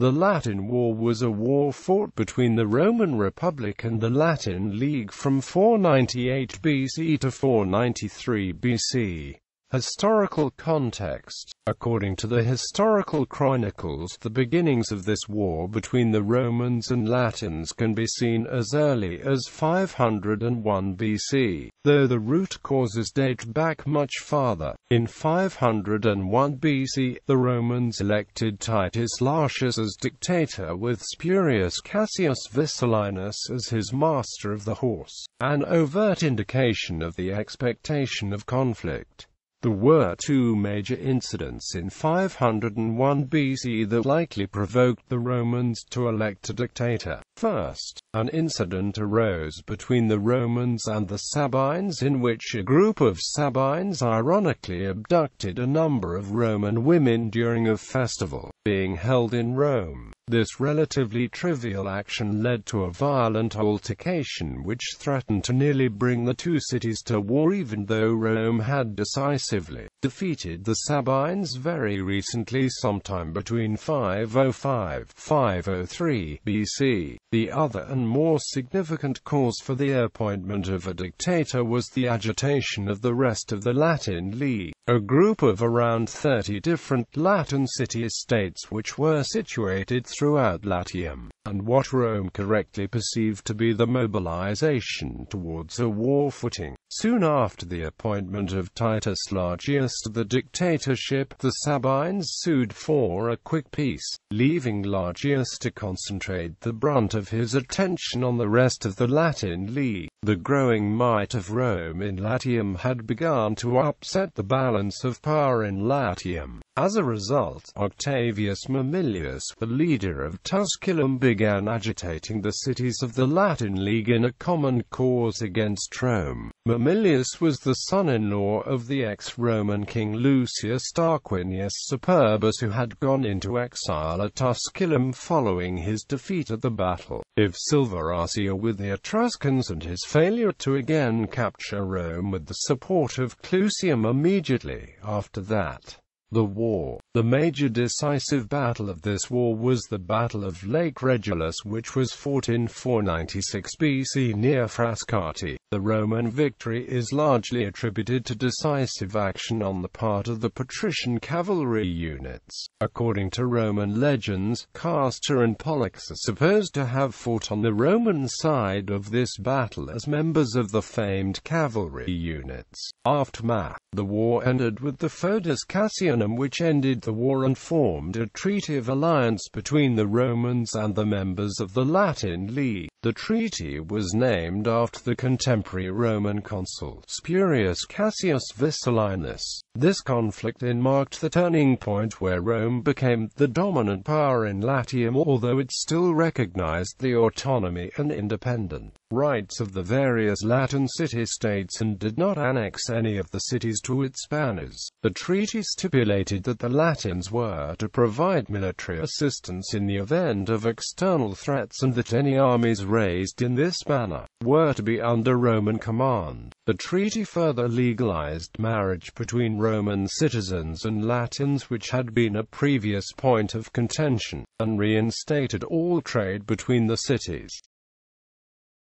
The Latin War was a war fought between the Roman Republic and the Latin League from 498 BC to 493 BC. Historical context. According to the historical chronicles, the beginnings of this war between the Romans and Latins can be seen as early as 501 BC, though the root causes date back much farther. In 501 BC, the Romans elected Titus Lartius as dictator with Spurius Cassius Vitellinus as his master of the horse, an overt indication of the expectation of conflict. There were two major incidents in 501 BC that likely provoked the Romans to elect a dictator. First, an incident arose between the Romans and the Sabines in which a group of Sabines ironically abducted a number of Roman women during a festival being held in Rome. This relatively trivial action led to a violent altercation which threatened to nearly bring the two cities to war, even though Rome had decisively defeated the Sabines very recently, sometime between 505–503 BC. The other and more significant cause for the appointment of a dictator was the agitation of the rest of the Latin League, a group of around 30 different Latin city-states which were situated throughout Latium, and what Rome correctly perceived to be the mobilization towards a war footing. Soon after the appointment of Titus Lartius to the dictatorship, the Sabines sued for a quick peace, leaving Lartius to concentrate the brunt of his attention on the rest of the Latin League. The growing might of Rome in Latium had begun to upset the balance of power in Latium. As a result, Octavius Mamilius, the leader of Tusculum, began agitating the cities of the Latin League in a common cause against Rome. Mamilius was the son-in-law of the ex-Roman king Lucius Tarquinius Superbus, who had gone into exile at Tusculum following his defeat at the Battle of Silveracia with the Etruscans and his failure to again capture Rome with the support of Clusium immediately after that. The major decisive battle of this war was the Battle of Lake Regillus, which was fought in 496 BC near Frascati. The Roman victory is largely attributed to decisive action on the part of the patrician cavalry units. According to Roman legends, Castor and Pollux are supposed to have fought on the Roman side of this battle as members of the famed cavalry units. Aftermath. The war ended with the Foedus Cassianum, which ended the war and formed a treaty of alliance between the Romans and the members of the Latin League. The treaty was named after the contemporary Roman consul, Spurius Cassius Vitellinus. This conflict marked the turning point where Rome became the dominant power in Latium, although it still recognized the autonomy and independent rights of the various Latin city-states and did not annex any of the cities to its banners. The treaty stipulated that the Latins were to provide military assistance in the event of external threats, and that any armies raised in this manner were to be under Roman command. The treaty further legalized marriage between Roman citizens and Latins, which had been a previous point of contention, and reinstated all trade between the cities.